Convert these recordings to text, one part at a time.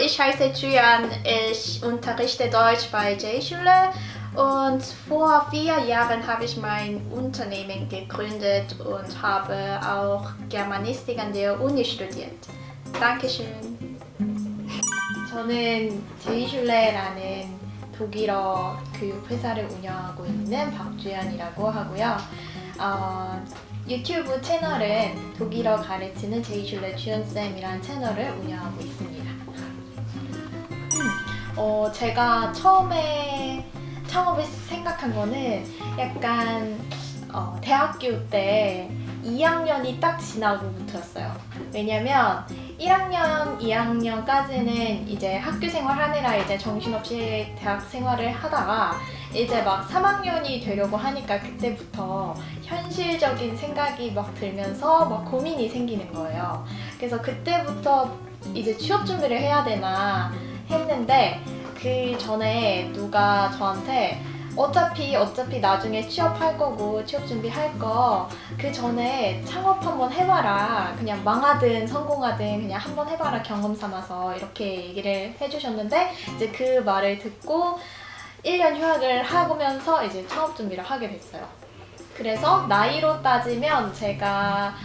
ich heiße Julian. Ich unterrichte Deutsch bei J-Schule und vor 4 Jahren habe ich mein Unternehmen gegründet und habe auch Germanistik an der Uni studiert. Dankeschön. 저는 J-Schule라는 독일어 교육회사를 운영하고 있는 박주연이라고 하고요. 유튜브 채널은 독일어 가르치는 J-Schule 주연쌤이라는 채널을 운영하고 있습니다. 제가 처음에 창업을 생각한 거는 약간 대학교 때 2학년이 딱 지나고부터였어요. 왜냐면 1학년, 2학년까지는 이제 학교 생활 하느라 이제 정신없이 대학 생활을 하다가 이제 막 3학년이 되려고 하니까 그때부터 현실적인 생각이 막 들면서 막 고민이 생기는 거예요. 그래서 그때부터 이제 취업 준비를 해야 되나 했는데 그 전에 누가 저한테 어차피 나중에 취업할 거고 취업 준비할 거 그 전에 창업 한번 해봐라. 그냥 망하든 성공하든 그냥 한번 해봐라 경험 삼아서 이렇게 얘기를 해주셨는데 이제 그 말을 듣고 1년 휴학을 하면서 이제 창업 준비를 하게 됐어요. 그래서 나이로 따지면 제가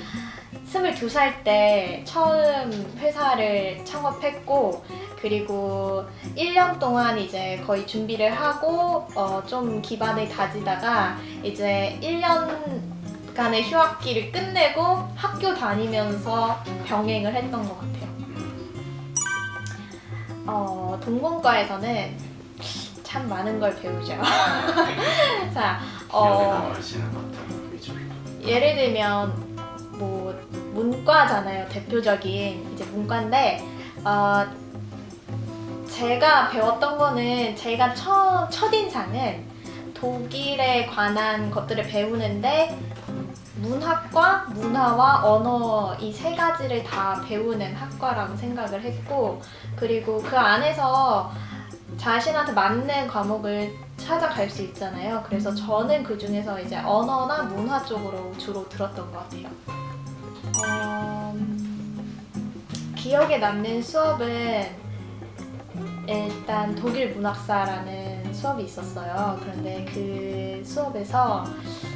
22살 때 처음 회사를 창업했고 그리고 1년 동안 이제 거의 준비를 하고 좀 기반을 다지다가 이제 1년간의 휴학기를 끝내고 학교 다니면서 병행을 했던 것 같아요. 동문과에서는 참 많은 걸 배우죠. 자, 예를 들면 뭐 문과잖아요. 대표적인 이제 문과인데 제가 배웠던 거는 제가 첫인상은 독일에 관한 것들을 배우는데 문학과, 문화와 언어 이 3가지를 다 배우는 학과라고 생각을 했고 그리고 그 안에서 자신한테 맞는 과목을 찾아갈 수 있잖아요. 그래서 저는 그 중에서 이제 언어나 문화 쪽으로 주로 들었던 것 같아요. 기억에 남는 수업은 일단 독일 문학사라는 수업이 있었어요. 그런데 그 수업에서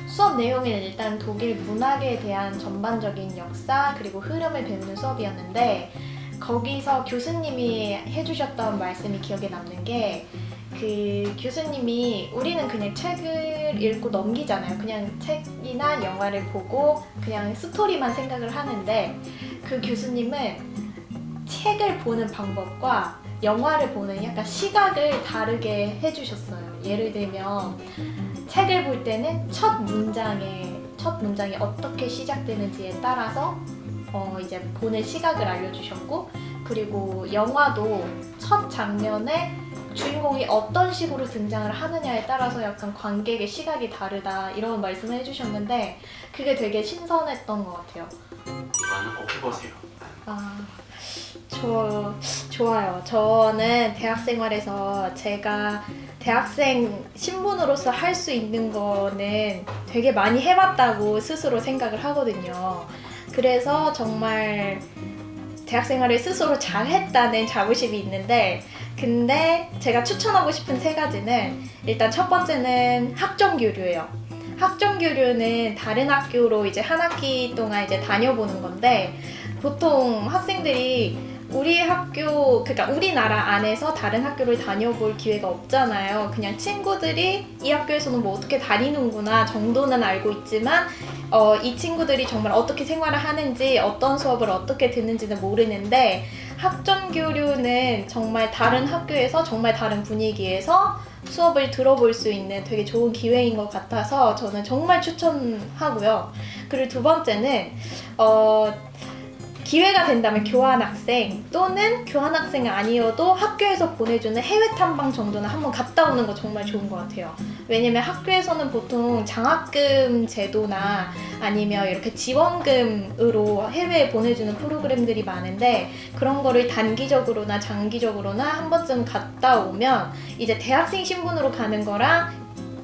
수업 내용은 일단 독일 문학에 대한 전반적인 역사 그리고 흐름을 배우는 수업이었는데 거기서 교수님이 해주셨던 말씀이 기억에 남는 게 그 교수님이 우리는 그냥 책을 읽고 넘기잖아요. 그냥 책이나 영화를 보고 그냥 스토리만 생각을 하는데 그 교수님은 책을 보는 방법과 영화를 보는 약간 시각을 다르게 해주셨어요. 예를 들면 책을 볼 때는 첫 문장이 어떻게 시작되는지에 따라서 이제 보는 시각을 알려주셨고 그리고 영화도 첫 장면에 주인공이 어떤 식으로 등장을 하느냐에 따라서 약간 관객의 시각이 다르다 이런 말씀을 해주셨는데 그게 되게 신선했던 것 같아요. 이거는 꼭 해보세요. 좋아요. 저는 대학 생활에서 제가 대학생 신분으로서 할 수 있는 거는 되게 많이 해봤다고 스스로 생각을 하거든요. 그래서 정말 대학 생활을 스스로 잘했다는 자부심이 있는데 근데 제가 추천하고 싶은 3가지는 일단 첫 번째는 학점교류예요. 학점교류는 다른 학교로 이제 한 학기 동안 이제 다녀보는 건데 보통 학생들이 우리 학교, 그러니까 우리나라 안에서 다른 학교를 다녀볼 기회가 없잖아요. 그냥 친구들이 이 학교에서는 뭐 어떻게 다니는구나 정도는 알고 있지만 이 친구들이 정말 어떻게 생활을 하는지 어떤 수업을 어떻게 듣는지는 모르는데 학점교류는 정말 다른 학교에서 정말 다른 분위기에서 수업을 들어볼 수 있는 되게 좋은 기회인 것 같아서 저는 정말 추천하고요. 그리고 2번째는 기회가 된다면 교환학생 또는 교환학생이 아니어도 학교에서 보내주는 해외 탐방 정도는 한번 갔다 오는 거 정말 좋은 것 같아요. 왜냐면 학교에서는 보통 장학금 제도나 아니면 이렇게 지원금으로 해외에 보내주는 프로그램들이 많은데 그런 거를 단기적으로나 장기적으로나 한 번쯤 갔다 오면 이제 대학생 신분으로 가는 거랑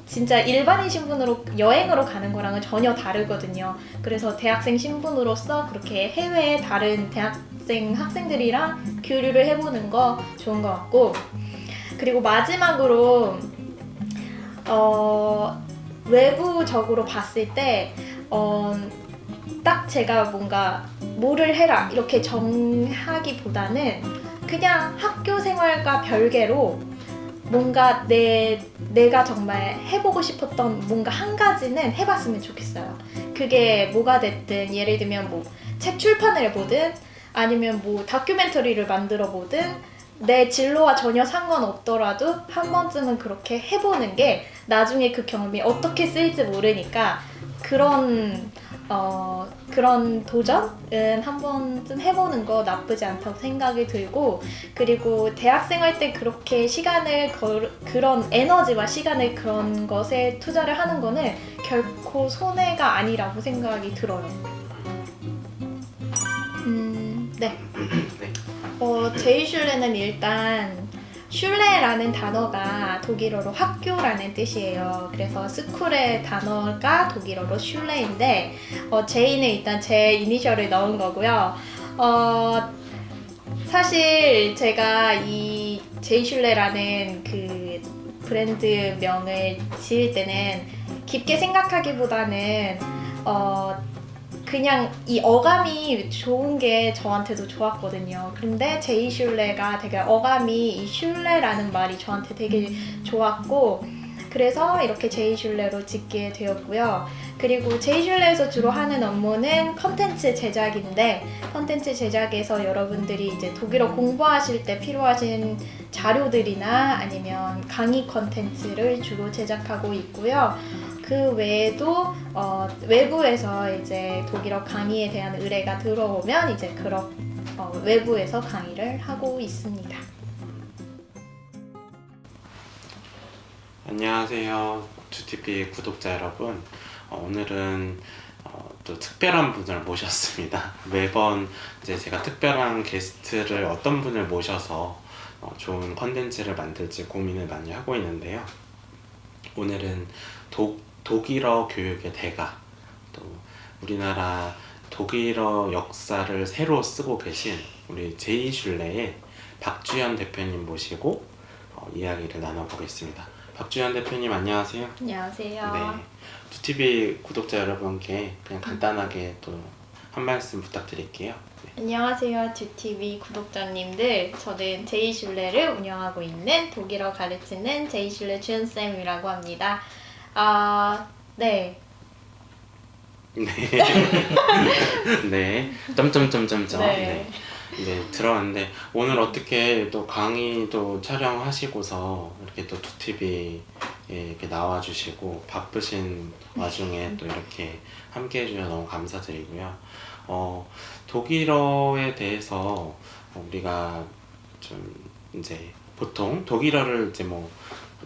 진짜 일반인 신분으로 여행으로 가는 거랑은 전혀 다르거든요. 그래서 대학생 신분으로서 그렇게 해외에 다른 대학 학생들이랑 교류를 해보는 거 좋은 것 같고, 그리고 마지막으로 외부적으로 봤을 때 딱 제가 뭔가 뭐를 해라 이렇게 정하기보다는 그냥 학교 생활과 별개로 뭔가 내가 정말 해보고 싶었던 뭔가 한 가지는 해봤으면 좋겠어요. 그게 뭐가 됐든, 예를 들면 뭐 책 출판을 해보든 아니면 뭐 다큐멘터리를 만들어 보든 내 진로와 전혀 상관없더라도 한 번쯤은 그렇게 해보는 게 나중에 그 경험이 어떻게 쓰일지 모르니까 그런 도전은 한 번쯤 해보는 거 나쁘지 않다고 생각이 들고, 그리고 대학생활 때 그렇게 그런 에너지와 시간을 그런 것에 투자를 하는 거는 결코 손해가 아니라고 생각이 들어요. 네. 네. 제이슐레는 일단 슐레라는 단어가 독일어로 학교라는 뜻이에요. 그래서 스쿨의 단어가 독일어로 슐레인데 제이는 일단 제 이니셜을 넣은 거고요. 사실 제가 이 제이슐레라는 그 브랜드명을 지을 때는 깊게 생각하기보다는 그냥 이 어감이 좋은 게 저한테도 좋았거든요. 근데 제이슐레가 되게 어감이 이 슐레라는 말이 저한테 되게 좋았고, 그래서 이렇게 제이슐레로 짓게 되었고요. 그리고 제이슐레에서 주로 하는 업무는 컨텐츠 제작인데, 컨텐츠 제작에서 여러분들이 이제 독일어 공부하실 때 필요하신 자료들이나 아니면 강의 컨텐츠를 주로 제작하고 있고요. 그 외에도 외부에서 이제 독일어 강의에 대한 의뢰가 들어오면 이제 외부에서 강의를 하고 있습니다. 안녕하세요, 두TV 구독자 여러분. 오늘은 또 특별한 분을 모셨습니다. 매번 이제 제가 특별한 게스트를 어떤 분을 모셔서 좋은 컨텐츠를 만들지 고민을 많이 하고 있는데요. 오늘은 독일어 교육의 대가, 또 우리나라 독일어 역사를 새로 쓰고 계신 우리 제이슐레의 박주현 대표님 모시고 이야기를 나눠보겠습니다. 박주현 대표님 안녕하세요. 안녕하세요. 네, 두TV 구독자 여러분께 그냥 간단하게 또 한 말씀 부탁드릴게요. 네. 안녕하세요, 두TV 구독자님들. 저는 제이슐레를 운영하고 있는 독일어 가르치는 제이슐레 주연쌤이라고 합니다. 네. 네. 점점점점점. 네. 네. 이제 들어왔는데 오늘 어떻게 또 강의도 촬영하시고서 이렇게 또 두TV에 이렇게 나와주시고 바쁘신 와중에 또 이렇게 함께 해주셔서 너무 감사드리고요. 독일어에 대해서 우리가 좀 이제 보통 독일어를 이제 뭐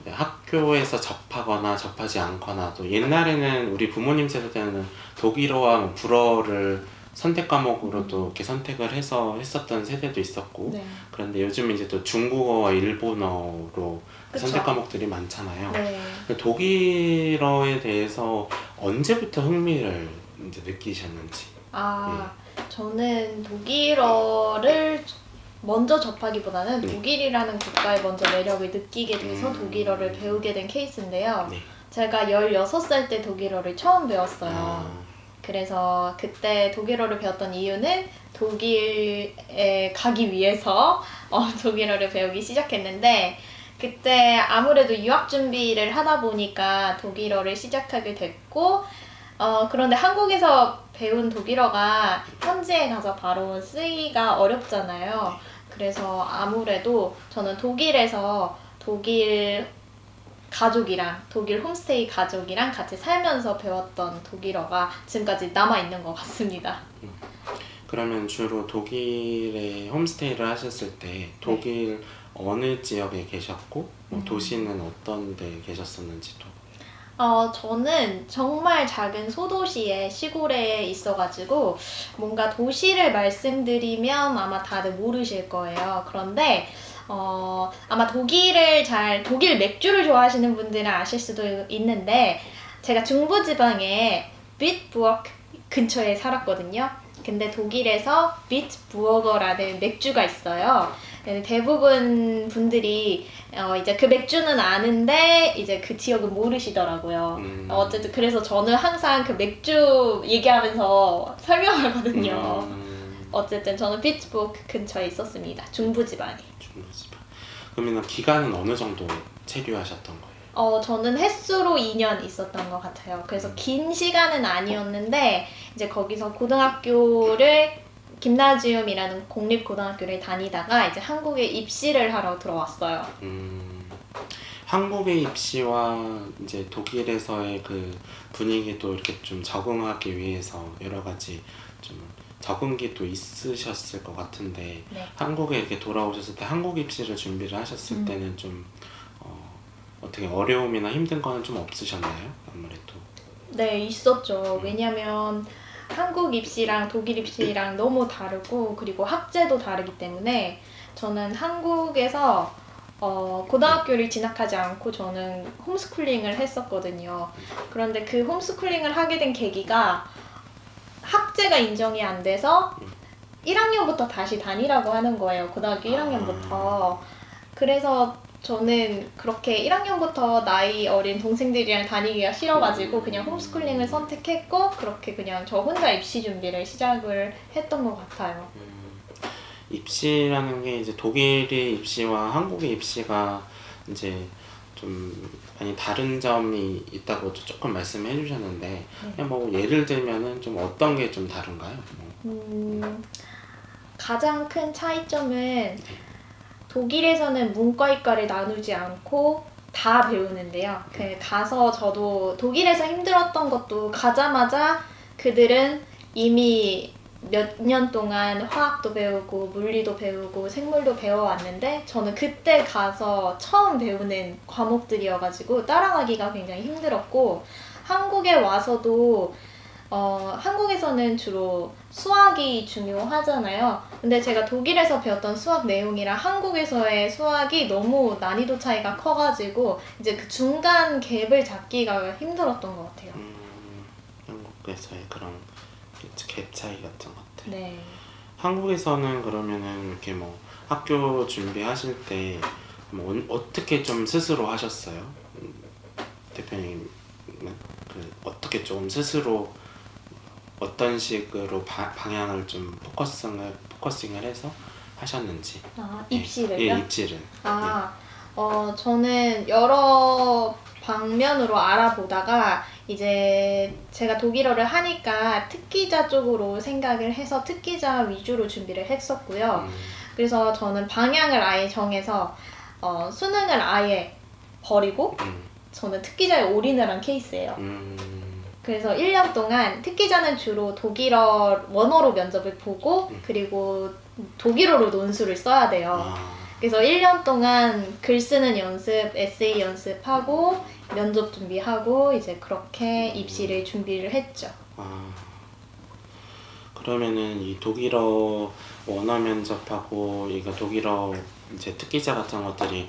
학교에서 접하거나 접하지 않거나, 또 옛날에는 우리 부모님 세대 때는 독일어와 뭐 불어를 선택 과목으로도 이렇게 선택을 해서 했었던 세대도 있었고, 네. 그런데 요즘 이제 또 중국어와 일본어로 그쵸. 선택 과목들이 많잖아요. 네. 독일어에 대해서 언제부터 흥미를 이제 느끼셨는지. 저는 독일어를 먼저 접하기보다는 네. 독일이라는 국가에 먼저 매력을 느끼게 돼서 독일어를 배우게 된 케이스인데요. 네. 제가 16살 때 독일어를 처음 배웠어요. 그래서 그때 독일어를 배웠던 이유는 독일에 가기 위해서 독일어를 배우기 시작했는데, 그때 아무래도 유학 준비를 하다 보니까 독일어를 시작하게 됐고, 그런데 한국에서 배운 독일어가 현지에 가서 바로 쓰기가 어렵잖아요. 그래서 아무래도 저는 독일에서 독일 가족이랑, 독일 홈스테이 가족이랑 같이 살면서 배웠던 독일어가 지금까지 남아있는 것 같습니다. 그러면 주로 독일에 홈스테이를 하셨을 때 독일 어느 지역에 계셨고 도시는 어떤 데 계셨었는지도. 저는 정말 작은 소도시의 시골에 있어가지고 뭔가 도시를 말씀드리면 아마 다들 모르실 거예요. 그런데 아마 독일 맥주를 좋아하시는 분들은 아실 수도 있는데, 제가 중부지방의 비트부르크 근처에 살았거든요. 근데 독일에서 비트부어거라는 맥주가 있어요. 대부분 분들이 이제 그 맥주는 아는데 이제 그 지역은 모르시더라고요. 어쨌든 그래서 저는 항상 그 맥주 얘기하면서 설명하거든요. 어쨌든 저는 비트부어거 근처에 있었습니다. 중부지방에. 중부지방. 그러면 기간은 어느 정도 체류하셨던 거예요? 저는 횟수로 2년 있었던 것 같아요. 그래서 긴 시간은 아니었는데 이제 거기서 고등학교를 김나지움이라는 공립고등학교를 다니다가 이제 한국에 입시를 하러 들어왔어요. 한국의 입시와 이제 독일에서의 그 분위기도 이렇게 좀 적응하기 위해서 여러 가지 좀 적응기도 있으셨을 것 같은데 네. 한국에 이렇게 돌아오셨을 때 한국 입시를 준비를 하셨을 때는 좀 어떻게 어려움이나 힘든 거는 좀 없으셨나요? 아무래도. 네, 있었죠. 왜냐면 한국 입시랑 독일 입시랑 너무 다르고 그리고 학제도 다르기 때문에 저는 한국에서 고등학교를 진학하지 않고 저는 홈스쿨링을 했었거든요. 그런데 그 홈스쿨링을 하게 된 계기가 학제가 인정이 안 돼서 1학년부터 다시 다니라고 하는 거예요. 고등학교 1학년부터. 그래서 저는 그렇게 1학년부터 나이 어린 동생들이랑 다니기가 싫어가지고 그냥 홈스쿨링을 선택했고 그렇게 그냥 저 혼자 입시 준비를 시작을 했던 것 같아요. 입시라는 게 이제 독일의 입시와 한국의 입시가 이제 좀 많이 다른 점이 있다고 조금 말씀해 주셨는데 그냥 뭐 예를 들면은 좀 어떤 게 좀 다른가요? 가장 큰 차이점은 독일에서는 문과이과를 나누지 않고 다 배우는데요. 가서 저도 독일에서 힘들었던 것도 가자마자 그들은 이미 몇 년 동안 화학도 배우고 물리도 배우고 생물도 배워왔는데 저는 그때 가서 처음 배우는 과목들이어가지고 따라가기가 굉장히 힘들었고 한국에 와서도 한국에서는 주로 수학이 중요하잖아요. 근데 제가 독일에서 배웠던 수학 내용이랑 한국에서의 수학이 너무 난이도 차이가 커가지고 이제 그 중간 갭을 잡기가 힘들었던 것 같아요. 한국에서의 그런 갭 차이 같은 것들. 네. 한국에서는 그러면은 이렇게 뭐 학교 준비하실 때 뭐 어떻게 좀 스스로 하셨어요? 대표님은 그 어떻게 좀 스스로 어떤 식으로 방향을 좀 포커싱을 해서 하셨는지. 입시를요? 예, 입시를. 저는 여러 방면으로 알아보다가 이제 제가 독일어를 하니까 특기자 쪽으로 생각을 해서 특기자 위주로 준비를 했었고요. 그래서 저는 방향을 아예 정해서 수능을 아예 버리고 저는 특기자에 올인을 한 케이스예요. 그래서 1년 동안 특기자는 주로 독일어 원어로 면접을 보고 그리고 독일어로 논술을 써야 돼요. 그래서 1년 동안 글 쓰는 연습, 에세이 연습하고 면접 준비하고 이제 그렇게 입시를 준비를 했죠. 그러면은 이 독일어 원어 면접하고 이거 독일어 이제 특기자 같은 것들이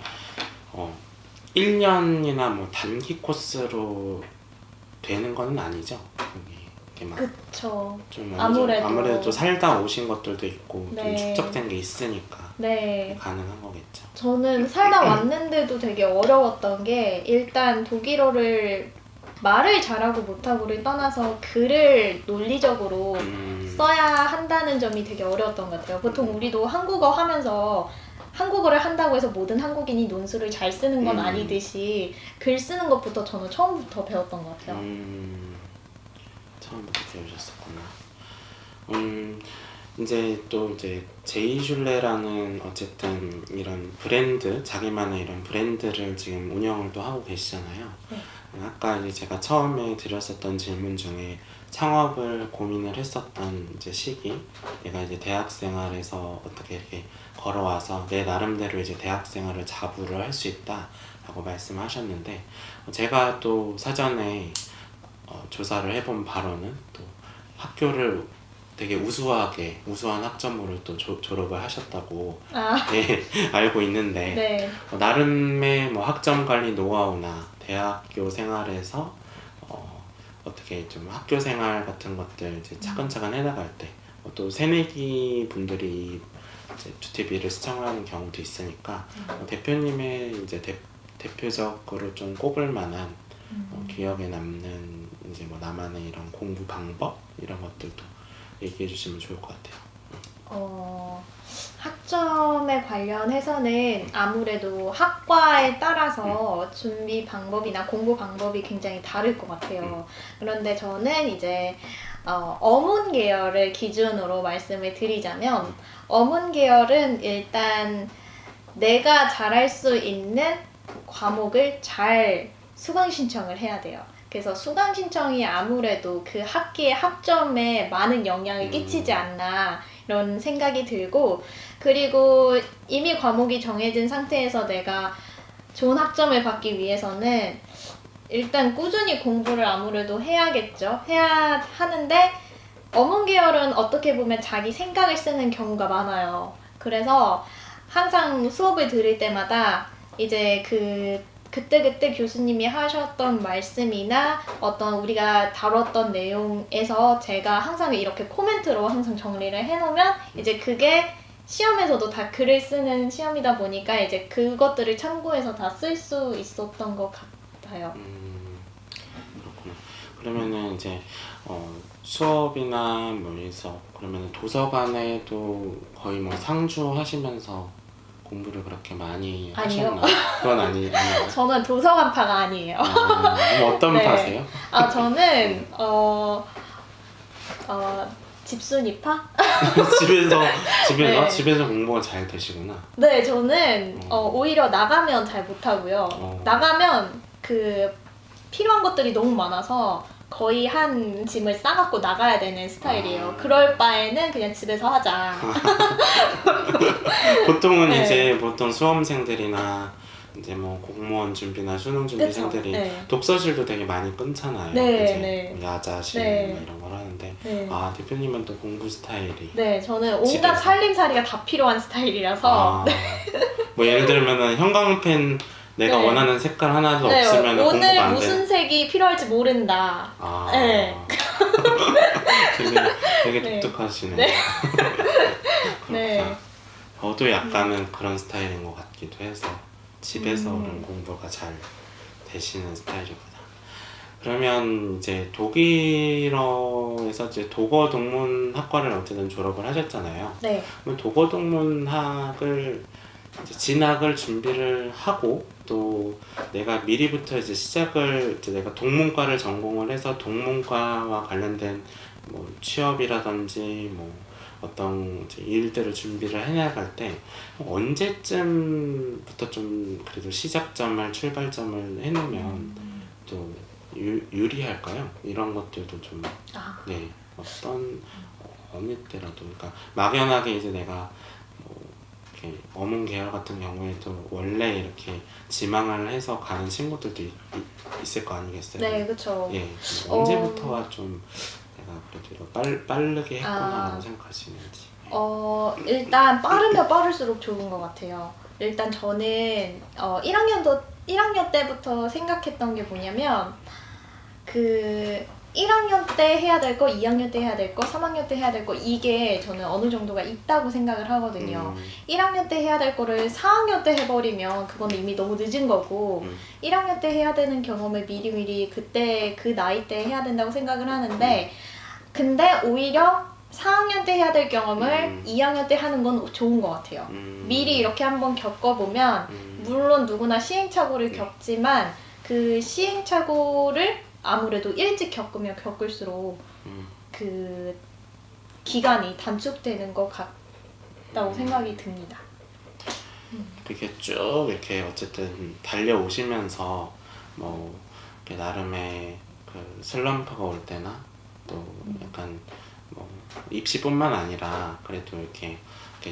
1년이나 뭐 단기 코스로 되는 건 아니죠? 그쵸. 좀 아무래도 살다 오신 것들도 있고 네. 좀 축적된 게 있으니까 네. 가능한 거겠죠. 저는 살다 왔는데도 되게 어려웠던 게 일단 독일어를 말을 잘하고 못하고를 떠나서 글을 논리적으로 써야 한다는 점이 되게 어려웠던 것 같아요. 보통 우리도 한국어 하면서 한국어를 한다고 해서 모든 한국인이 논술을 잘 쓰는 건 아니듯이 글 쓰는 것부터 저는 처음부터 배웠던 것 같아요. 처음부터 배우셨었구나. 이제 또 이제 제이슐레라는 어쨌든 이런 브랜드, 자기만의 이런 브랜드를 지금 운영을 또 하고 계시잖아요. 네. 아까 이제 제가 처음에 드렸었던 질문 중에 창업을 고민을 했었던 이제 시기, 내가 이제 대학 생활에서 어떻게 이렇게 걸어와서 내 나름대로 이제 대학 생활을 자부를 할 수 있다라고 말씀하셨는데 제가 또 사전에 조사를 해본 바로는 또 학교를 되게 우수한 학점으로 또 졸업을 하셨다고 네, 알고 있는데 네. 나름의 뭐 학점 관리 노하우나 대학교 생활에서 어떻게 좀 학교 생활 같은 것들 이제 차근차근 해나갈 때 또 새내기 분들이 이제 주티비를 시청을 하는 경우도 있으니까 대표님의 이제 대표적으로 좀 꼽을 만한 기억에 남는 이제 뭐 나만의 이런 공부 방법 이런 것들도 얘기해 주시면 좋을 것 같아요. 학점에 관련해서는 아무래도 학과에 따라서 준비 방법이나 공부 방법이 굉장히 다를 것 같아요. 그런데 저는 이제 어문 계열을 기준으로 말씀을 드리자면 어문 계열은 일단 내가 잘할 수 있는 과목을 잘 수강 신청을 해야 돼요. 그래서 수강 신청이 아무래도 그 학기의 학점에 많은 영향을 끼치지 않나 이런 생각이 들고, 그리고 이미 과목이 정해진 상태에서 내가 좋은 학점을 받기 위해서는 일단 꾸준히 공부를 아무래도 해야겠죠. 해야 하는데 어문 계열은 어떻게 보면 자기 생각을 쓰는 경우가 많아요. 그래서 항상 수업을 들을 때마다 이제 그때 교수님이 하셨던 말씀이나 어떤 우리가 다뤘던 내용에서 제가 항상 이렇게 코멘트로 항상 정리를 해놓으면 이제 그게 시험에서도 다 글을 쓰는 시험이다 보니까 이제 그것들을 참고해서 다 쓸 수 있었던 것 같아요. 그렇구나. 그러면은 이제 수업이나 뭐 해서 그러면 도서관에도 거의 뭐 상주하시면서 공부를 그렇게 많이 아니요. 하셨나요? 그건 아니에요. 저는 도서관파가 아니에요. 그럼 어떤 네. 파세요? 저는 집순이파? 집에서 네. 집에서 공부가 잘 되시구나. 네, 저는 오히려 나가면 잘 못하고요. 나가면 필요한 것들이 너무 많아서 거의 한 짐을 싸갖고 나가야 되는 스타일이에요. 그럴 바에는 그냥 집에서 하자. 보통은 네. 이제 보통 수험생들이나 이제 뭐 공무원 준비나 수능 준비생들이 네. 독서실도 되게 많이 끊잖아요. 네, 이제 네. 야자실 네. 뭐 이런 걸 하는데 네. 대표님은 또 공부 스타일이 네, 저는 온갖 집에서. 살림살이가 다 필요한 스타일이라서 뭐 예를 들면은 형광펜 내가 네. 원하는 색깔 하나도 네, 없으면 공부가 오늘 안 돼. 무슨 색이 필요할지 모른다. 네. 되게 네. 독특하시네. 네. 그렇구나. 네. 저도 약간은 그런 스타일인 것 같기도 해서 집에서는 공부가 잘 되시는 스타일이구나. 그러면 이제 독일어에서 이제 독어 동문 학과를 어쨌든 졸업을 하셨잖아요. 네. 그럼 독어 동문학을 이제 진학을 준비를 하고 또 내가 미리부터 이제 시작을 이제 내가 동문과를 전공을 해서 동문과와 관련된 뭐 취업이라든지 뭐 어떤 이제 일들을 준비를 해나갈 때 언제쯤부터 좀 그래도 시작점을 출발점을 해놓으면 또 유리할까요? 이런 것들도 좀 네, 어떤 어느 때라도 그러니까 막연하게 이제 내가 이렇게 어문 계열 같은 경우에도 원래 이렇게 지망을 해서 가는 친구들도 있을 거 아니겠어요? 네, 그렇죠. 예, 언제부터가 좀 내가 그래도 빠르게 했구나라고 생각하시는지. 일단 빠르면 빠를수록 좋은 것 같아요. 일단 저는 1학년 때부터 생각했던 게 뭐냐면 1학년 때 해야 될 거, 2학년 때 해야 될 거, 3학년 때 해야 될 거, 이게 저는 어느 정도가 있다고 생각을 하거든요. 1학년 때 해야 될 거를 4학년 때 해버리면 그건 이미 너무 늦은 거고 1학년 때 해야 되는 경험을 미리미리 그때 그 나이 때 해야 된다고 생각을 하는데 근데 오히려 4학년 때 해야 될 경험을 2학년 때 하는 건 좋은 것 같아요. 미리 이렇게 한번 겪어보면 물론 누구나 시행착오를 겪지만 그 시행착오를 아무래도 일찍 겪으면 겪을수록 그 기간이 단축되는 것 같다고 생각이 듭니다. 그렇게 쭉 이렇게 어쨌든 달려오시면서 뭐 이렇게 나름의 그 슬럼프가 올 때나 또 약간 뭐 입시뿐만 아니라 그래도 이렇게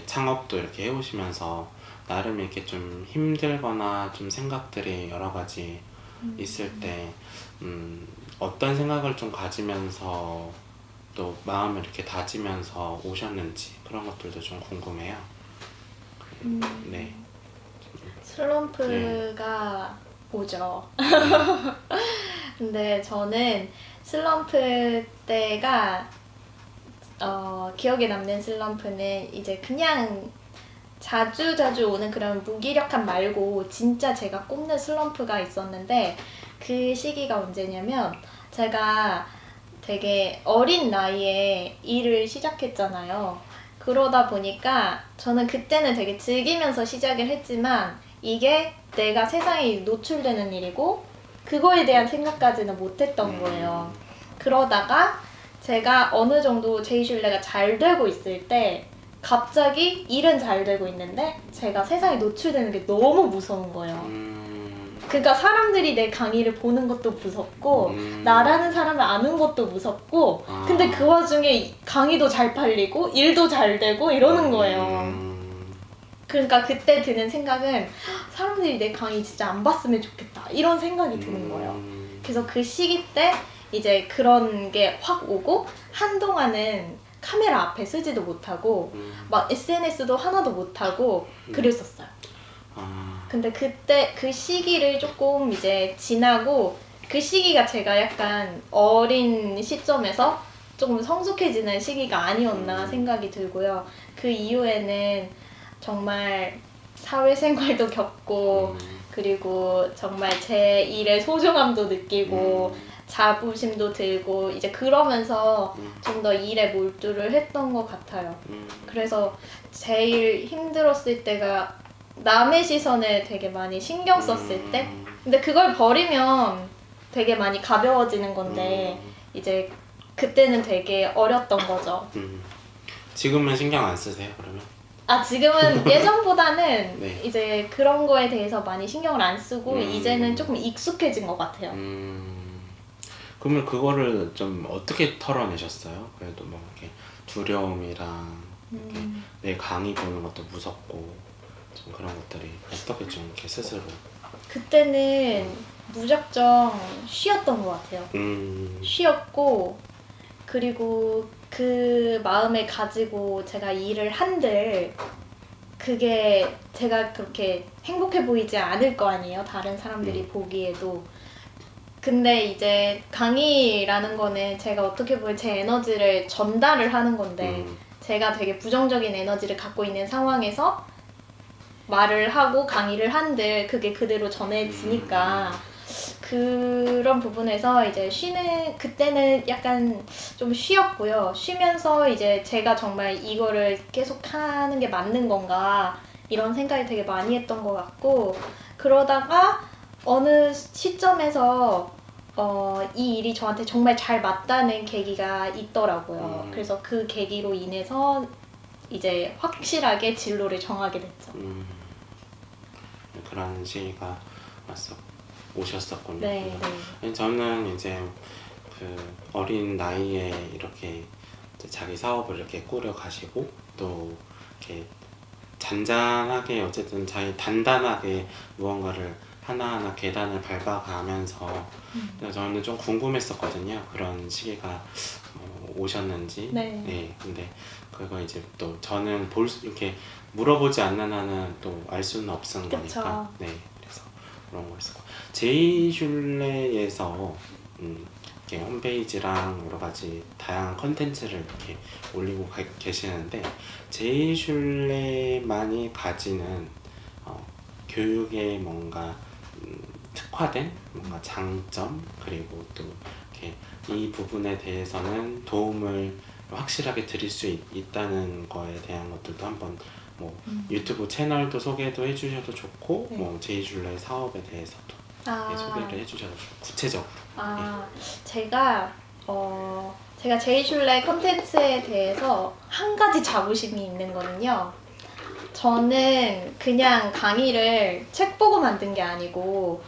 창업도 이렇게 해오시면서 나름 이렇게 좀 힘들거나 좀 생각들이 여러 가지 있을 때 어떤 생각을 좀 가지면서 또 마음을 이렇게 다지면서 오셨는지 그런 것들도 좀 궁금해요. 네. 슬럼프가 오죠. 근데 저는 슬럼프 때가 기억에 남는 슬럼프는 이제 그냥 자주 오는 그런 무기력함 말고 진짜 제가 꼽는 슬럼프가 있었는데 그 시기가 언제냐면 제가 되게 어린 나이에 일을 시작했잖아요. 그러다 보니까 저는 그때는 되게 즐기면서 시작을 했지만 이게 내가 세상에 노출되는 일이고 그거에 대한 생각까지는 못했던 거예요. 그러다가 제가 어느 정도 제이슐레가 잘 되고 있을 때 갑자기 일은 잘 되고 있는데 제가 세상에 노출되는 게 너무 무서운 거예요. 그러니까 사람들이 내 강의를 보는 것도 무섭고 나라는 사람을 아는 것도 무섭고 근데 그 와중에 강의도 잘 팔리고 일도 잘 되고 이러는 거예요. 그러니까 그때 드는 생각은 사람들이 내 강의 진짜 안 봤으면 좋겠다 이런 생각이 드는 거예요. 그래서 그 시기 때 이제 그런 게 확 오고 한동안은 카메라 앞에 서지도 못하고 막 SNS도 하나도 못하고 그랬었어요. 근데 그때 그 시기를 조금 이제 지나고 그 시기가 제가 약간 어린 시점에서 조금 성숙해지는 시기가 아니었나 생각이 들고요. 그 이후에는 정말 사회생활도 겪고 그리고 정말 제 일의 소중함도 느끼고 자부심도 들고 이제 그러면서 좀 더 일에 몰두를 했던 것 같아요. 그래서 제일 힘들었을 때가 남의 시선에 되게 많이 신경 썼을 때 근데 그걸 버리면 되게 많이 가벼워지는 건데 이제 그때는 되게 어렸던 거죠. 지금은 신경 안 쓰세요 그러면? 지금은 예전보다는 네. 이제 그런 거에 대해서 많이 신경을 안 쓰고 이제는 조금 익숙해진 것 같아요. 그러면 그거를 좀 어떻게 털어내셨어요? 그래도 뭐 이렇게 두려움이랑 이렇게 내 강의 보는 것도 무섭고 좀 그런 것들이 어떻게 좀 이렇게 스스로 그때는 무작정 쉬었던 것 같아요. 쉬었고 그리고 그 마음을 가지고 제가 일을 한들 그게 제가 그렇게 행복해 보이지 않을 거 아니에요. 다른 사람들이 보기에도. 근데 이제 강의라는 거는 제가 어떻게 보면 제 에너지를 전달을 하는 건데 제가 되게 부정적인 에너지를 갖고 있는 상황에서 말을 하고 강의를 한들 그게 그대로 전해지니까 그런 부분에서 이제 그때는 약간 좀 쉬었고요. 쉬면서 이제 제가 정말 이거를 계속 하는 게 맞는 건가 이런 생각이 되게 많이 했던 것 같고 그러다가 어느 시점에서 이 일이 저한테 정말 잘 맞다는 계기가 있더라고요. 그래서 그 계기로 인해서 이제 확실하게 진로를 정하게 됐죠. 그런 시기가 오셨었군요. 네. 저는 이제 그 어린 나이에 이렇게 자기 사업을 이렇게 꾸려 가시고 또 이렇게 잔잔하게 어쨌든 자기 단단하게 무언가를 하나하나 계단을 밟아가면서 저는 좀 궁금했었거든요. 그런 시기가 오셨는지. 네. 근데 그거 이제 또 저는 이렇게 물어보지 않는 한은 또 알 수는 없는 거니까. 네. 그래서 그런 거였고 제이슐레에서 이렇게 홈페이지랑 여러 가지 다양한 컨텐츠를 이렇게 올리고 계시는데 제이슐레만이 가지는 교육에 뭔가 특화된 뭔가 장점 그리고 또 이렇게 이 부분에 대해서는 도움을 확실하게 드릴 수 있다는 거에 대한 것들도 한번 뭐 유튜브 채널도 소개도 해주셔도 좋고 네. 뭐 제이슐레 사업에 대해서도 소개를 해주셔도 좋고 구체적으로. 제가 제이슐레 컨텐츠에 대해서 한 가지 자부심이 있는 거는요. 저는 그냥 강의를 책 보고 만든 게 아니고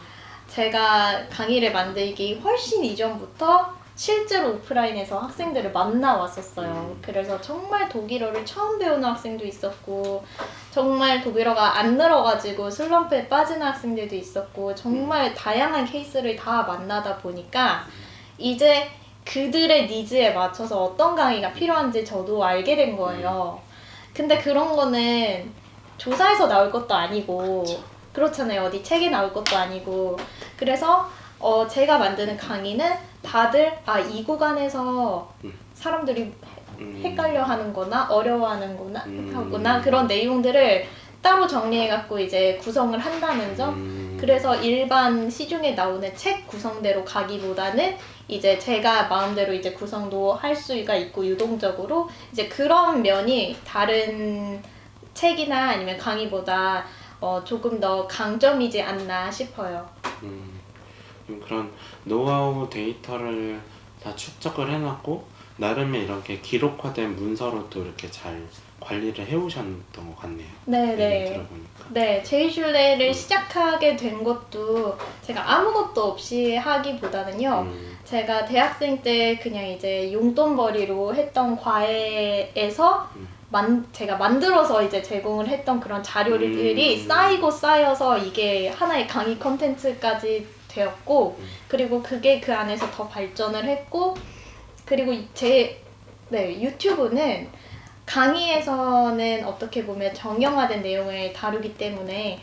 제가 강의를 만들기 훨씬 이전부터 실제로 오프라인에서 학생들을 만나왔었어요. 그래서 정말 독일어를 처음 배우는 학생도 있었고 정말 독일어가 안 늘어가지고 슬럼프에 빠지는 학생들도 있었고 정말 다양한 케이스를 다 만나다 보니까 이제 그들의 니즈에 맞춰서 어떤 강의가 필요한지 저도 알게 된 거예요. 근데 그런 거는 조사에서 나올 것도 아니고 그렇잖아요. 어디 책에 나올 것도 아니고 그래서 제가 만드는 강의는 다들 이 구간에서 사람들이 헷갈려하는 거나 어려워하는 거나 하거나 음. 그런 내용들을 따로 정리해갖고 이제 구성을 한다는 점. 그래서 일반 시중에 나오는 책 구성대로 가기보다는 이제 제가 마음대로 이제 구성도 할 수가 있고 유동적으로 이제 그런 면이 다른 책이나 아니면 강의보다 조금 더 강점이지 않나 싶어요. 그런 노하우 데이터를 다 축적을 해놨고 나름의 이렇게 기록화된 문서로 또 이렇게 잘 관리를 해오셨던 것 같네요. 네네. 얘기 들어보니까. 네, 제이슐레를 시작하게 된 것도 제가 아무것도 없이 하기보다는요. 제가 대학생 때 그냥 이제 용돈벌이로 했던 과외에서 제가 만들어서 이제 제공을 했던 그런 자료들이 쌓이고 쌓여서 이게 하나의 강의 컨텐츠까지 되었고 그리고 그게 그 안에서 더 발전을 했고 그리고 유튜브는 강의에서는 어떻게 보면 정형화된 내용을 다루기 때문에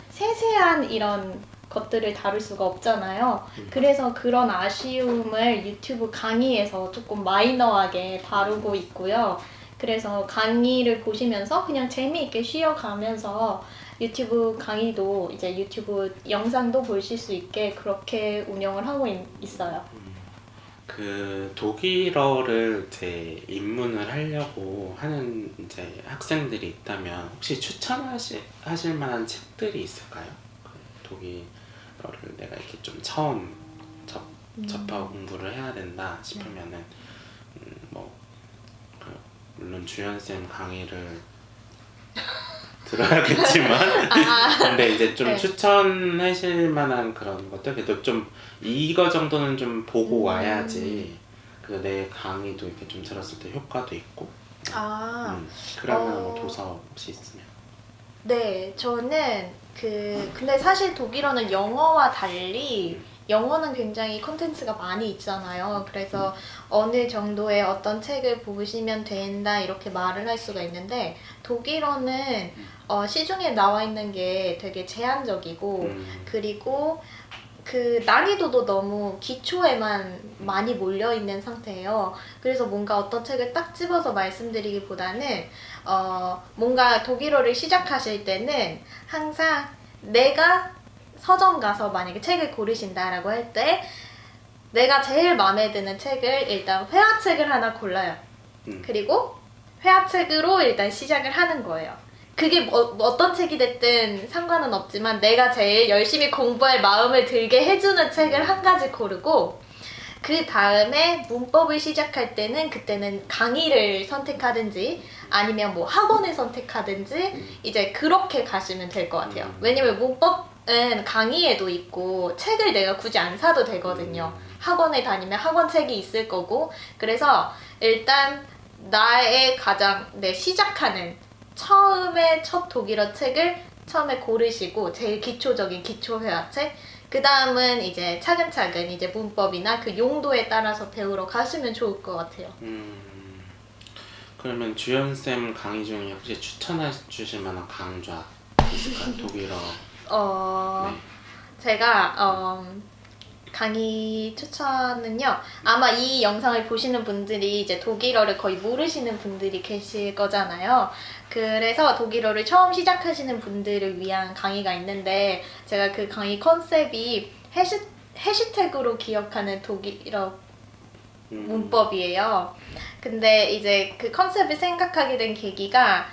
세세한 이런 것들을 다룰 수가 없잖아요. 그래서 그런 아쉬움을 유튜브 강의에서 조금 마이너하게 다루고 있고요. 그래서 강의를 보시면서 그냥 재미있게 쉬어가면서 유튜브 강의도 이제 유튜브 영상도 보실 수 있게 그렇게 운영을 하고 있어요. 그 독일어를 이제 입문을 하려고 하는 이제 학생들이 있다면 혹시 추천하실 만한 책들이 있을까요? 그 독일어를 내가 이렇게 좀 처음 접하고 공부를 해야 된다 싶으면은 물론 주연쌤 강의를 들어야겠지만 근데 이제 좀 네. 추천하실 만한 그런 것들 그래도 좀 이거 정도는 좀 보고 와야지 그 내 강의도 이렇게 좀 들었을 때 효과도 있고 그러면 뭐 도서 혹시 있으면 네, 저는 근데 사실 독일어는 영어와 달리 영어는 굉장히 콘텐츠가 많이 있잖아요. 그래서 어느 정도의 어떤 책을 보시면 된다 이렇게 말을 할 수가 있는데 독일어는 시중에 나와 있는 게 되게 제한적이고 그리고 그 난이도도 너무 기초에만 많이 몰려있는 상태예요. 그래서 뭔가 어떤 책을 딱 집어서 말씀드리기보다는 뭔가 독일어를 시작하실 때는 항상 내가 서점 가서 만약에 책을 고르신다라고 할 때 내가 제일 마음에 드는 책을 일단 회화책을 하나 골라요. 그리고 회화책으로 일단 시작을 하는 거예요. 그게 어떤 책이 됐든 상관은 없지만 내가 제일 열심히 공부할 마음을 들게 해주는 책을 한 가지 고르고 그 다음에 문법을 시작할 때는 그때는 강의를 선택하든지 아니면 뭐 학원을 선택하든지 이제 그렇게 가시면 될 것 같아요. 왜냐면 문법은 강의에도 있고 책을 내가 굳이 안 사도 되거든요. 학원에 다니면 학원 책이 있을 거고 그래서 일단 나의 시작하는 처음에 첫 독일어 책을 처음에 고르시고 제일 기초적인 기초회화책 그 다음은 이제 차근차근 이제 문법이나 그 용도에 따라서 배우러 가시면 좋을 것 같아요. 그러면 주연쌤 강의 중에 혹시 추천해 주실 만한 강좌 있을까요? 독일어 네. 제가 강의 추천은요. 아마 이 영상을 보시는 분들이 이제 독일어를 거의 모르시는 분들이 계실 거잖아요. 그래서 독일어를 처음 시작하시는 분들을 위한 강의가 있는데 제가 그 강의 컨셉이 해시태그로 기억하는 독일어 문법이에요. 근데 이제 그 컨셉을 생각하게 된 계기가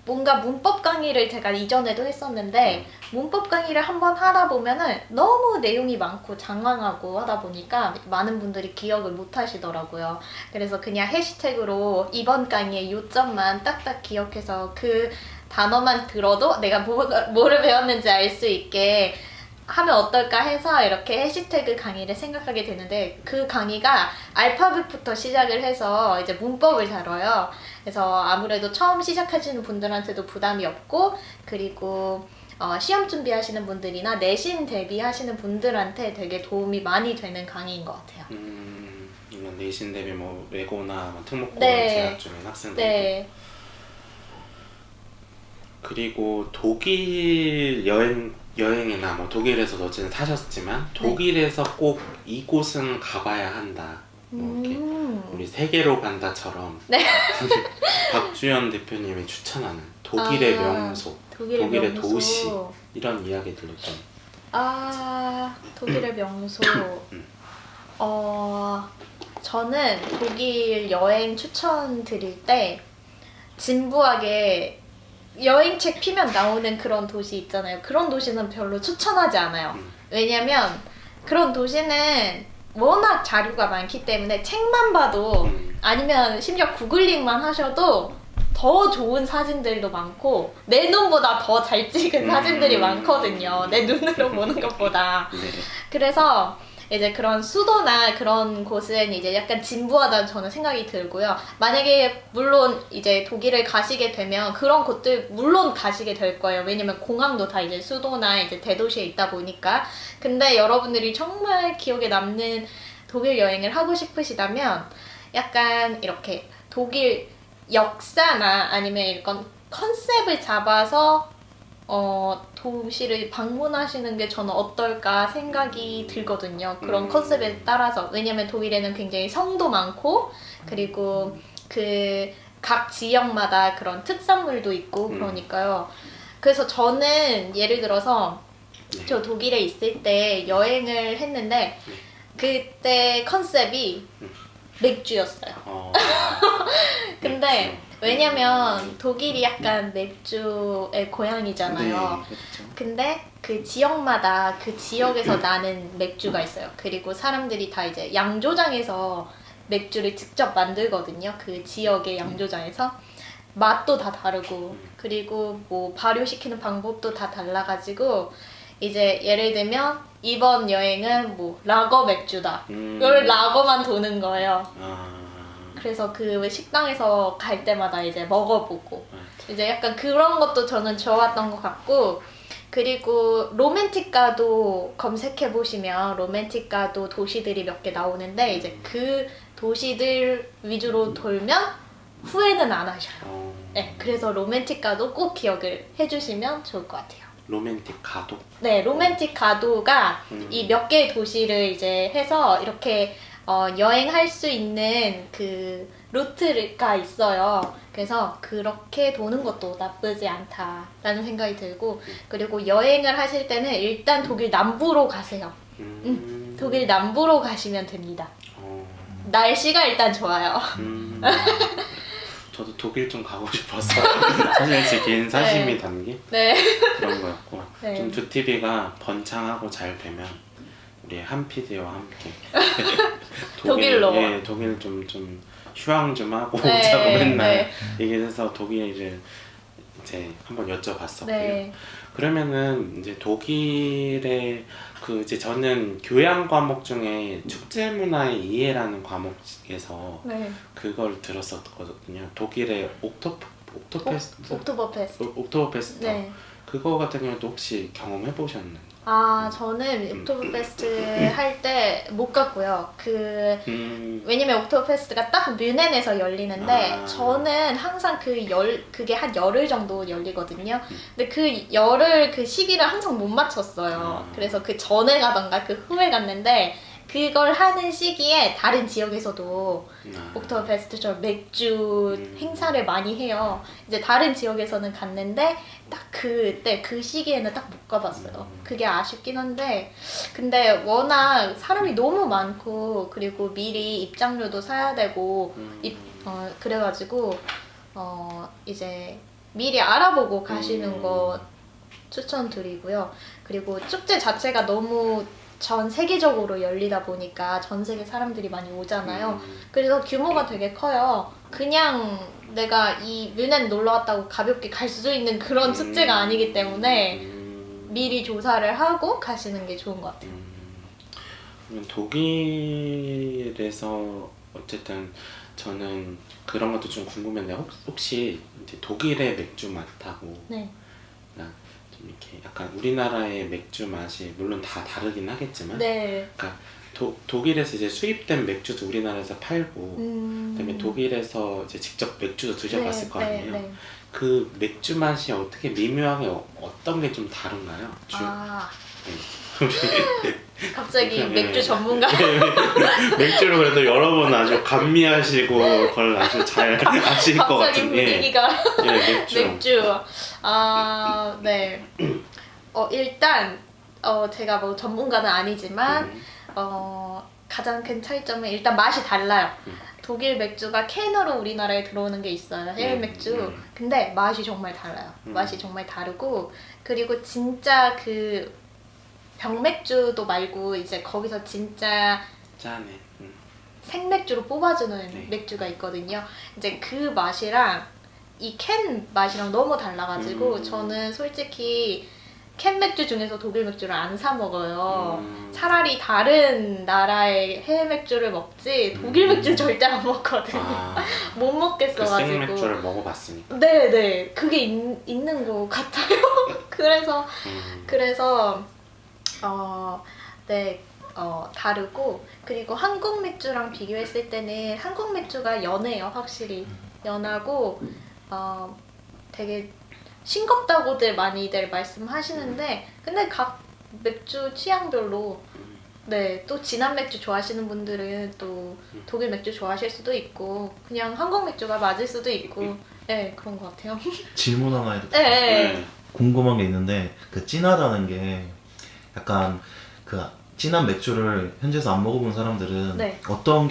뭔가 문법 강의를 제가 이전에도 했었는데 문법 강의를 한번 하다 보면은 너무 내용이 많고 장황하고 하다 보니까 많은 분들이 기억을 못 하시더라고요. 그래서 그냥 해시태그로 이번 강의의 요점만 딱딱 기억해서 그 단어만 들어도 내가 뭐를 배웠는지 알 수 있게 하면 어떨까 해서 이렇게 해시태그 강의를 생각하게 되는데 그 강의가 알파벳부터 시작을 해서 이제 문법을 다뤄요. 그래서 아무래도 처음 시작하시는 분들한테도 부담이 없고 그리고 시험 준비하시는 분들이나 내신 대비하시는 분들한테 되게 도움이 많이 되는 강의인 것 같아요. 이건 내신 대비 뭐 외고나 특목고 네. 재학 중인 학생들 네. 그리고 독일 여행이나 독일에서도 어쨌든 사셨지만 독일에서 꼭 이곳은 가봐야 한다 뭐 이렇게 우리 세계로 간다처럼 네. 박주연 대표님이 추천하는 독일의 명소, 독일의 명소. 도시 이런 이야기들로 좀 독일의 명소. 저는 독일 여행 추천드릴 때 진부하게 여행책 피면 나오는 그런 도시 있잖아요. 그런 도시는 별로 추천하지 않아요. 왜냐면 그런 도시는 워낙 자료가 많기 때문에 책만 봐도 아니면 심지어 구글링만 하셔도 더 좋은 사진들도 많고 내 눈보다 더 잘 찍은 사진들이 많거든요. 내 눈으로 보는 것보다. 네. 그래서 이제 그런 수도나 그런 곳은 이제 약간 진부하다는 저는 생각이 들고요. 만약에 물론 이제 독일을 가시게 되면 그런 곳들 물론 가시게 될 거예요. 왜냐면 공항도 다 이제 수도나 이제 대도시에 있다 보니까. 근데 여러분들이 정말 기억에 남는 독일 여행을 하고 싶으시다면 약간 이렇게 독일 역사나 아니면 이런 컨셉을 잡아서 도시를 방문하시는 게 저는 어떨까 생각이 들거든요. 그런 컨셉에 따라서. 왜냐면 독일에는 굉장히 성도 많고 그리고 그 각 지역마다 그런 특산물도 있고 그러니까요. 그래서 저는 예를 들어서 저 독일에 있을 때 여행을 했는데 그때 컨셉이 맥주였어요. 근데 왜냐면 독일이 약간 맥주의 고향이잖아요. 네, 그렇죠. 근데 그 지역마다 그 지역에서 나는 맥주가 있어요. 그리고 사람들이 다 이제 양조장에서 맥주를 직접 만들거든요. 그 지역의 양조장에서. 맛도 다 다르고 그리고 뭐 발효시키는 방법도 다 달라가지고 이제 예를 들면 이번 여행은 뭐 라거 맥주다. 이걸 라거만 도는 거예요. 그래서 그 식당에서 갈 때마다 이제 먹어보고 이제 약간 그런 것도 저는 좋았던 것 같고 그리고 로맨틱가도 검색해보시면 로맨틱가도 도시들이 몇 개 나오는데 이제 그 도시들 위주로 돌면 후회는 안 하셔요. 네, 그래서 로맨틱가도 꼭 기억을 해주시면 좋을 것 같아요. 로맨틱 가도? 네, 로맨틱 가도가 이 몇 개의 도시를 이제 해서 이렇게 여행할 수 있는 그 루트가 있어요. 그래서 그렇게 도는 것도 나쁘지 않다라는 생각이 들고 그리고 여행을 하실 때는 일단 독일 남부로 가세요. 독일 남부로 가시면 됩니다. 날씨가 일단 좋아요. 저도 독일 좀 가고 싶어서 사실 제 개인 사심이 담긴 그런 거였고 좀 두티비가 번창하고 잘 되면 우리 한 PD와 함께 독일로 예, 독일 좀 휴양 좀 하고 오자고 맨날 얘기해서 독일을 이제 한번 여쭤봤었고요. 그러면은 이제 독일의 그 이제 저는 교양 과목 중에 축제 문화의 이해라는 과목에서 그걸 들었었거든요. 독일의 옥토버페스트 그거 같은 경우도 혹시 경험해 보셨나요? 저는 옥토버페스트 할 때 못 갔고요. 왜냐면 옥토버페스트가 딱 뮌헨에서 열리는데 저는 항상 그게 한 열흘 정도 열리거든요. 근데 그 시기를 항상 못 맞췄어요. 그래서 그 전에 가던가 그 후에 갔는데 그걸 하는 시기에 다른 지역에서도 옥토버페스트처럼 맥주 행사를 많이 해요. 이제 다른 지역에서는 갔는데 딱 그때 그 시기에는 딱 못 가봤어요. 그게 아쉽긴 한데 근데 워낙 사람이 너무 많고 그리고 미리 입장료도 사야 되고 그래가지고 이제 미리 알아보고 가시는 거 추천드리고요. 그리고 축제 자체가 너무 전 세계적으로 열리다 보니까 전 세계 사람들이 많이 오잖아요. 그래서 규모가 되게 커요. 그냥 내가 이 뮌헨 놀러 왔다고 가볍게 갈 수 있는 그런 축제가 아니기 때문에 미리 조사를 하고 가시는 게 좋은 것 같아요. 독일에서 어쨌든 저는 그런 것도 좀 궁금한데 혹시 이제 독일의 맥주 맛하고 좀 이렇게 약간 우리나라의 맥주 맛이 물론 다 다르긴 하겠지만 그러니까 독일에서 이제 수입된 맥주도 우리나라에서 팔고 그다음에 독일에서 이제 직접 맥주도 드셔봤을 거 아니에요. 그 맥주 맛이 어떻게 미묘하게 어떤 게 좀 다른가요? 갑자기 네. 맥주 전문가. 맥주를 그래도 여러 번 아주 감미하시고 그걸 아주 잘 아실 것 갑자기 같은 예. 분위기가 예, 맥주. 맥주. 아, 네. 일단 제가 뭐 전문가는 아니지만 가장 큰 차이점은 일단 맛이 달라요. 독일 맥주가 캔으로 우리나라에 들어오는 게 있어요. 해외 맥주. 근데 맛이 정말 달라요. 맛이 정말 다르고 그리고 진짜 그 병맥주도 말고 이제 거기서 진짜 짠해. 생맥주로 뽑아주는 네. 맥주가 있거든요. 이제 그 맛이랑 이 캔 맛이랑 너무 달라가지고 저는 솔직히 캔 맥주 중에서 독일 맥주를 안 사 먹어요. 차라리 다른 나라의 해외 맥주를 먹지 독일 맥주 절대 안 먹거든요. 못 그 먹겠어가지고. 생맥주를 먹어봤으니까. 네네 그게 있는 것 같아요. 그래서 네. 다르고 그리고 한국 맥주랑 비교했을 때는 한국 맥주가 연해요. 확실히 연하고 되게 싱겁다고들 많이들 말씀하시는데 근데 각 맥주 취향별로 네, 또 진한 맥주 좋아하시는 분들은 또 독일 맥주 좋아하실 수도 있고 그냥 한국 맥주가 맞을 수도 있고 네 그런 것 같아요. 질문 하나 해도 돼요? 네. 궁금한 게 있는데 그 진하다는 게 약간 그 진한 맥주를 현지에서 안 먹어본 사람들은 네. 어떤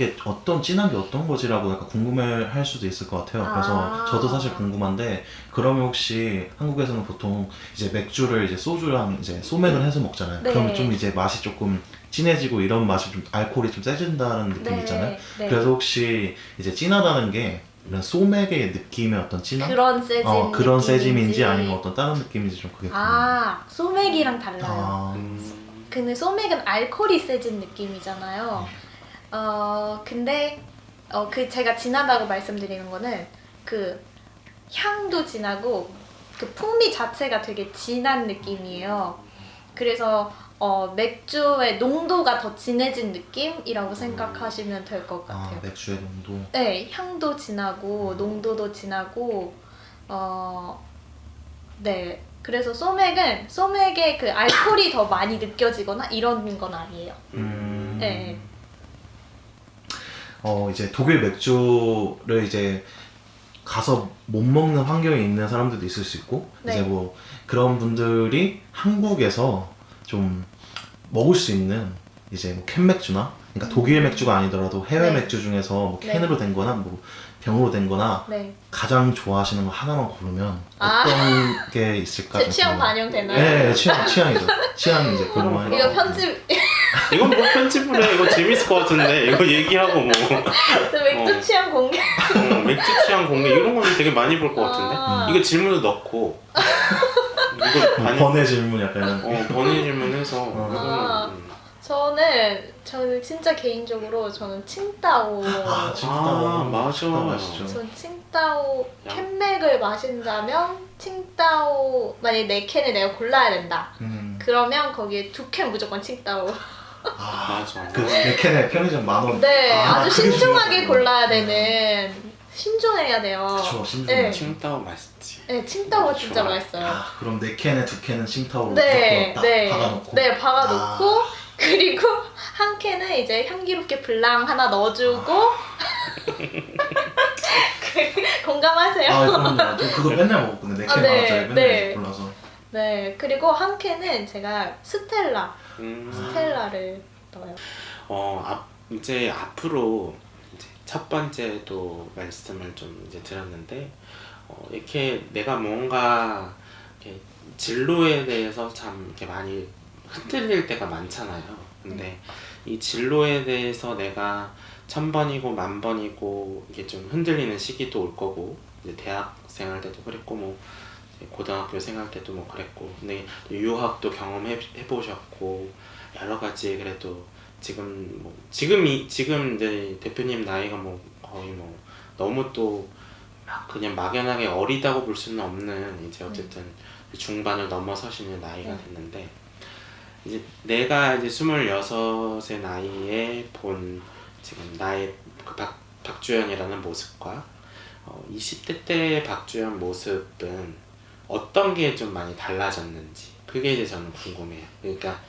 진한 게 어떤 거지라고 약간 궁금해할 수도 있을 것 같아요. 그래서 저도 사실 궁금한데 그러면 혹시 한국에서는 보통 이제 맥주를 이제 소주랑 이제 소맥을 해서 먹잖아요. 네. 그러면 좀 이제 맛이 조금 진해지고 이런 맛이 좀 알코올이 좀 세진다는 느낌 있잖아요. 네. 그래서 혹시 이제 진하다는 게 이런 소맥의 느낌의 어떤 진함? 그런 세짐 그런 세짐인지 느낌인지. 아니면 어떤 다른 느낌인지 좀 그게 궁금해요. 소맥이랑 달라요. 아, 근데 소맥은 알코올이 세진 느낌이잖아요. 근데 그 제가 진하다고 말씀드리는 거는 그 향도 진하고 그 풍미 자체가 되게 진한 느낌이에요. 그래서 맥주의 농도가 더 진해진 느낌이라고 생각하시면 될 것 같아요. 맥주의 농도. 네, 향도 진하고 농도도 진하고 네. 그래서 소맥의 그 알코올이 더 많이 느껴지거나 이런 건 아니에요. 네. 이제 독일 맥주를 이제 가서 못 먹는 환경에 있는 사람들도 있을 수 있고 네. 이제 뭐 그런 분들이 한국에서 좀 먹을 수 있는 이제 뭐 캔 맥주나 그러니까 독일 맥주가 아니더라도 해외 네. 맥주 중에서 뭐 네. 캔으로 된 거나 뭐 병으로 된 거나 네. 가장 좋아하시는 거 하나만 고르면 아. 어떤 게 있을까? 제 좀 취향 궁금해요. 반영되나요? 네, 취향이죠. 취향 이제 궁금해요. 이거 편집, 이건 뭐 편집을 해. 이거 재밌을 것 같은데. 이거 얘기하고 뭐 저 맥주 취향 공개. 맥주 취향 공개 이런 거는 되게 많이 볼 것 같은데. 이거 질문도 넣고 이거 번외 질문 약간 번외 질문해서 저는 진짜 개인적으로 저는 칭따오. 맞아. 맛있죠. 전 칭따오 캔맥을 마신다면 칭따오 만약에 4캔을 내가 골라야 된다. 그러면 거기에 2캔 무조건 칭따오. 맞아. 그 맥캔의 편의점 10,000원. 네, 아주 그게 신중하게 중요하구나. 골라야 되는. 신중해야 돼요. 그쵸, 신중해. 네. 칭따오 맛있지. 네, 칭따오가 진짜 좋아. 맛있어요. 그럼 4캔에 2캔은 칭타오로 네, 딱 네, 박아놓고. 네, 박아놓고 그리고 한 캔은 이제 향기롭게 블랑 하나 넣어주고 공감하세요? 그럼요. 저 그거 맨날 먹었거든요. 4캔 네, 만원짜리 맨날 네. 골라서. 네, 그리고 한 캔은 제가 스텔라를 넣어요. 이제 앞으로 이제 첫 번째도 말씀을 좀 이제 드렸는데 이렇게 내가 뭔가 이렇게 진로에 대해서 참 이렇게 많이 흔들릴 때가 많잖아요. 근데 이 진로에 대해서 내가 1000번이고 10,000번이고 이게 좀 흔들리는 시기도 올 거고 이제 대학 생활 때도 그랬고 뭐 고등학교 생활 때도 뭐 그랬고 근데 유학도 경험해 보셨고 여러 가지 그래도 지금 지금 이제 대표님 나이가 뭐 거의 뭐 너무 또 막 그냥 막연하게 어리다고 볼 수는 없는 이제 어쨌든 중반을 넘어서시는 나이가 됐는데 이제 내가 이제 26의 나이에 본 지금 나의 그 박주연이라는 모습과 20대 때의 박주연 모습은 어떤 게 좀 많이 달라졌는지 그게 이제 저는 궁금해요. 그러니까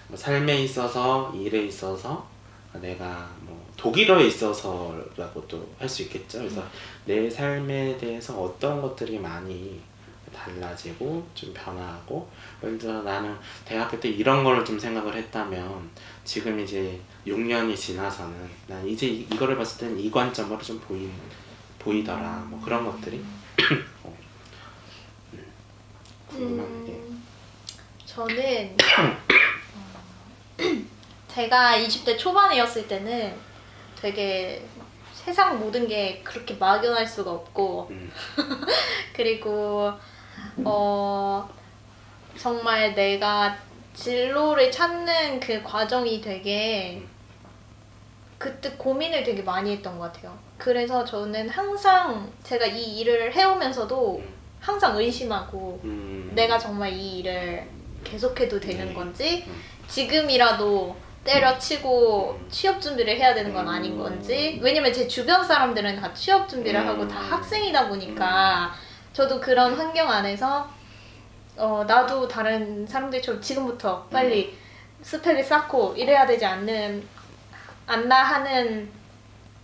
뭐 삶에 있어서 일에 있어서 내가 뭐 독일어에 있어서라고도 할 수 있겠죠. 그래서 내 삶에 대해서 어떤 것들이 많이 달라지고 좀 변화하고, 예를 들어 나는 대학교 때 이런 거를 좀 생각을 했다면 지금 이제 6년이 지나서는 난 이제 이거를 봤을 때는 이 관점으로 좀 보이더라. 뭐 그런 것들이 궁금하게. 저는 제가 20대 초반이었을 때는 되게 세상 모든 게 그렇게 막연할 수가 없고 그리고 정말 내가 진로를 찾는 그 과정이 되게 그때 고민을 되게 많이 했던 것 같아요. 그래서 저는 항상 제가 이 일을 해오면서도 항상 의심하고 내가 정말 이 일을 계속해도 되는 건지 지금이라도 때려치고 취업 준비를 해야 되는 건 아닌 건지, 왜냐면 제 주변 사람들은 다 취업 준비를 하고 다 학생이다 보니까 저도 그런 환경 안에서 나도 다른 사람들처럼 지금부터 빨리 스펙을 쌓고 이래야 되지 않나 하는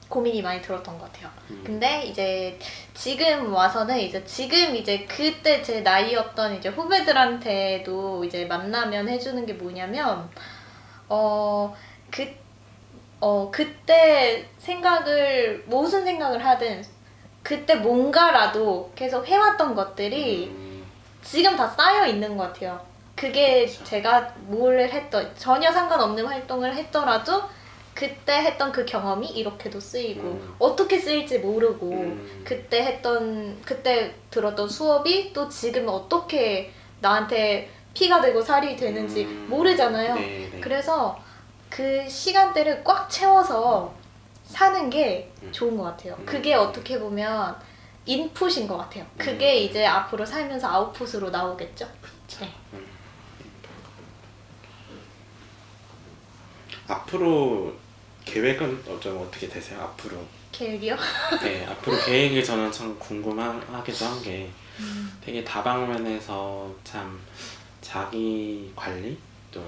고민이 많이 들었던 것 같아요. 근데 이제 지금 와서는 지금 그때 제 나이였던 이제 후배들한테도 이제 만나면 해주는 게 뭐냐면 그때 무슨 생각을 하든 그때 뭔가라도 계속 해왔던 것들이 지금 다 쌓여 있는 것 같아요. 그게 제가 전혀 상관없는 활동을 했더라도 그때 했던 그 경험이 이렇게도 쓰이고 어떻게 쓰일지 모르고 그때 들었던 수업이 또 지금 어떻게 나한테 피가 되고 살이 되는지 모르잖아요. 그래서 그 시간대를 꽉 채워서 사는 게 좋은 것 같아요. 그게 어떻게 보면 인풋인 것 같아요. 그게 이제 앞으로 살면서 아웃풋으로 나오겠죠. 네. 앞으로 계획은 좀 어떻게 되세요? 앞으로 계획이요? 네, 앞으로 계획이 저는 참 궁금하기도 한 게 되게 다방면에서 참 자기 관리 또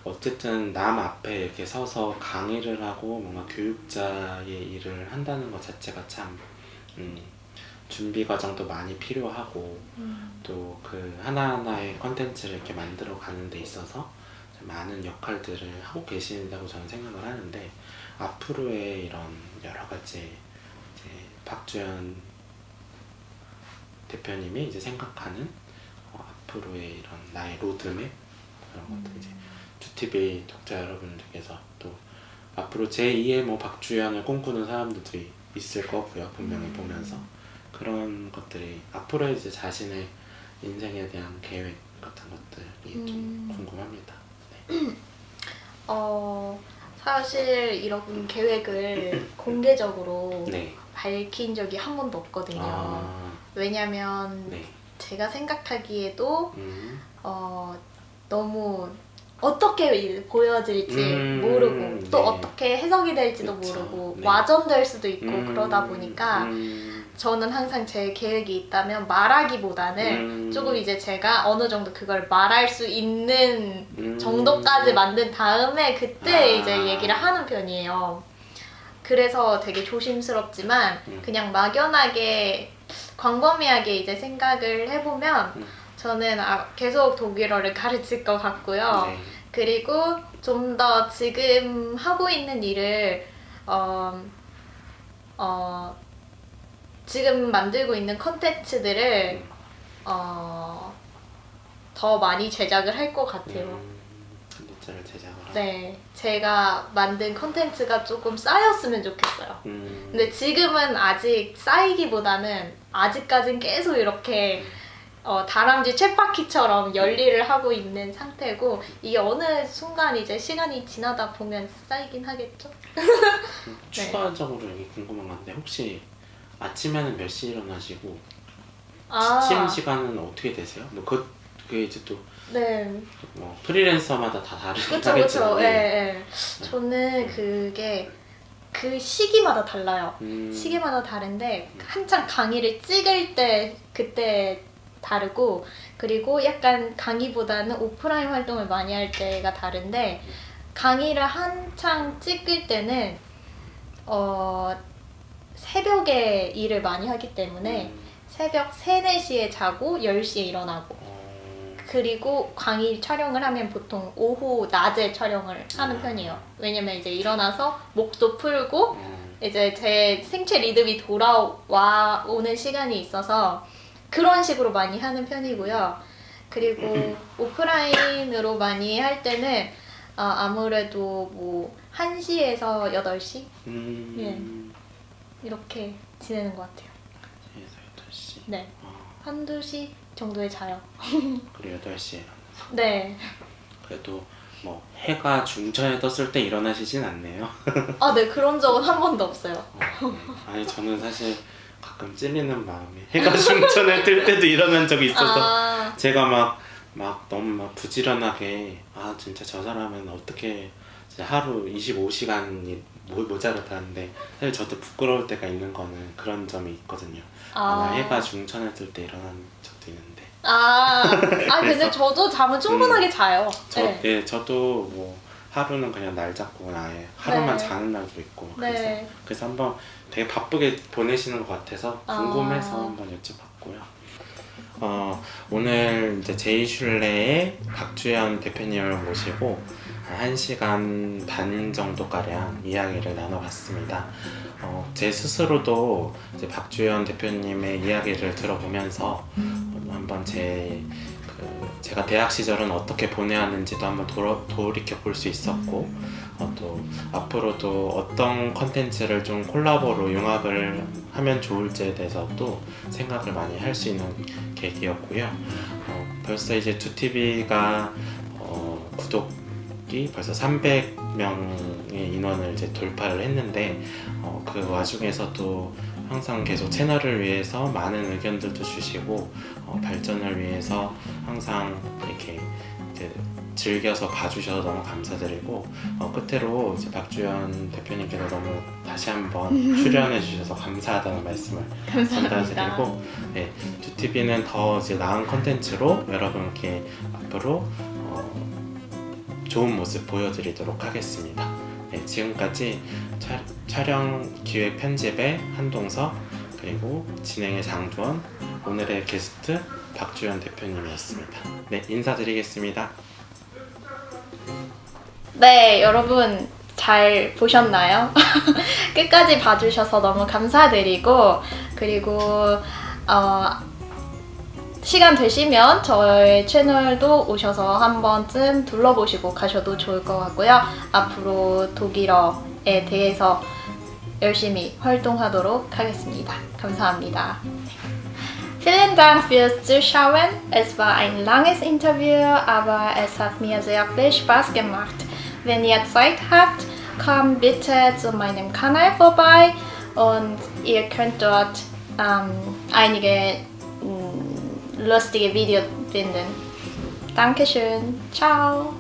어쨌든 남 앞에 이렇게 서서 강의를 하고 뭔가 교육자의 일을 한다는 것 자체가 참 준비 과정도 많이 필요하고 또 그 하나하나의 컨텐츠를 이렇게 만들어 가는 데 있어서 많은 역할들을 하고 계신다고 저는 생각을 하는데, 앞으로의 이런 여러 가지 이제 박주연 대표님이 이제 생각하는 앞으로의 이런 나의 로드맵 그런 것들 이제 주TV 독자 여러분들께서 또 앞으로 제2의 뭐 박주연을 꿈꾸는 사람들도 있을 거고요. 분명히 보면서 그런 것들이 앞으로 이제 자신의 인생에 대한 계획 같은 것들이 좀 궁금합니다. 네. 사실 이런 계획을 공개적으로 네. 밝힌 적이 한 번도 없거든요. 왜냐면 네. 제가 생각하기에도 너무 어떻게 보여질지 모르고 또 네. 어떻게 해석이 될지도 그쵸. 모르고 네. 와전될 수도 있고 그러다 보니까 저는 항상 제 계획이 있다면 말하기보다는 조금 이제 제가 어느 정도 그걸 말할 수 있는 정도까지 만든 다음에 그때 이제 얘기를 하는 편이에요. 그래서 되게 조심스럽지만 그냥 막연하게 광범위하게 이제 생각을 해보면 저는 계속 독일어를 가르칠 것 같고요. 네. 그리고 좀 더 지금 하고 있는 일을 지금 만들고 있는 컨텐츠들을 더 많이 제작을 할 것 같아요. 컨텐츠를 제작을 하고. 네, 제가 만든 컨텐츠가 조금 쌓였으면 좋겠어요. 근데 지금은 아직 쌓이기보다는 아직까진 계속 이렇게 다람쥐 쳇바퀴처럼 열일을 하고 있는 상태고, 이게 어느 순간 이제 시간이 지나다 보면 쌓이긴 하겠죠? 추가적으로 여기 궁금한 건데, 혹시 아침에는 몇 시에 일어나시고 아. 취침 시간은 어떻게 되세요? 뭐 그게 이제 또 네. 뭐 프리랜서마다 다 다르긴 그쵸, 하겠지만, 그쵸. 예, 예. 저는 그게 그 시기마다 달라요. 시기마다 다른데 한창 강의를 찍을 때 그때 다르고 그리고 약간 강의보다는 오프라인 활동을 많이 할 때가 다른데 강의를 한창 찍을 때는 새벽에 일을 많이 하기 때문에 새벽 3, 4시에 자고 10시에 일어나고 그리고 강의 촬영을 하면 보통 오후 낮에 촬영을 하는 편이에요. 왜냐면 이제 일어나서 목도 풀고 이제 제 생체 리듬이 돌아와 오는 시간이 있어서 그런 식으로 많이 하는 편이고요. 그리고 오프라인으로 많이 할 때는 아무래도 뭐 1시에서 8시 예. 이렇게 지내는 것 같아요. 8시. 네. 한두 시 정도에 자요. 그리고 8시에 일어나서. 네. 그래도 뭐 해가 중천에 떴을 때 일어나시진 않네요. 네. 그런 적은 한 번도 없어요. 아니 저는 사실 가끔 찔리는 마음에 해가 중천에 뜰 때도 일어난 적이 있어서 제가 막 너무 막 부지런하게 진짜 저 사람은 어떻게 하루 25시간이 모자르다는데 사실 저도 부끄러울 때가 있는 거는 그런 점이 있거든요. 해가 중천에 뜰 때 일어난 적도 있는데. 근데 저도 잠은 충분하게 자요. 네, 저도 뭐 하루는 그냥 날 잡고 아예 하루만 네. 자는 날도 있고 네. 그래서 한번 되게 바쁘게 보내시는 것 같아서 궁금해서 한번 여쭤봤고요. 오늘 이제 제이슐레의 박주연 대표님을 모시고 1시간 반 정도가량 이야기를 나눠봤습니다. 제 스스로도 이제 박주연 대표님의 이야기를 들어보면서 한번 제가 대학 시절은 어떻게 보내왔는지도 한번 돌이켜 볼 수 있었고 또 앞으로도 어떤 컨텐츠를 좀 콜라보로 융합을 하면 좋을지에 대해서도 생각을 많이 할 수 있는 계기였고요. 벌써 이제 2TV가 구독이 벌써 300명의 인원을 이제 돌파를 했는데 그 와중에서도 항상 계속 채널을 위해서 많은 의견들도 주시고 발전을 위해서 항상 이렇게 이제 즐겨서 봐주셔서 너무 감사드리고 끝으로 이제 박주연 대표님께서 너무 다시 한번 출연해 주셔서 감사하다는 말씀을 전달드리고 네, 2TV는 더 이제 나은 컨텐츠로 여러분께 앞으로 좋은 모습 보여드리도록 하겠습니다. 네, 지금까지 촬영 기획 편집의 한동석 그리고 진행의 장두원 오늘의 게스트 박주연 대표님이었습니다. 네, 인사드리겠습니다. 네, 여러분 잘 보셨나요? 끝까지 봐주셔서 너무 감사드리고 그리고 시간 되시면 저의 채널도 오셔서 한 번쯤 둘러보시고 가셔도 좋을 것 같고요. 앞으로 독일어에 대해서 열심히 활동하도록 하겠습니다. 감사합니다. Vielen Dank fürs Zuschauen. Es war ein langes Interview, aber es hat mir sehr viel Spaß gemacht. Wenn ihr Zeit habt, kommt bitte zu meinem Kanal vorbei und ihr könnt dort einige lustige Videos finden. Dankeschön. Ciao.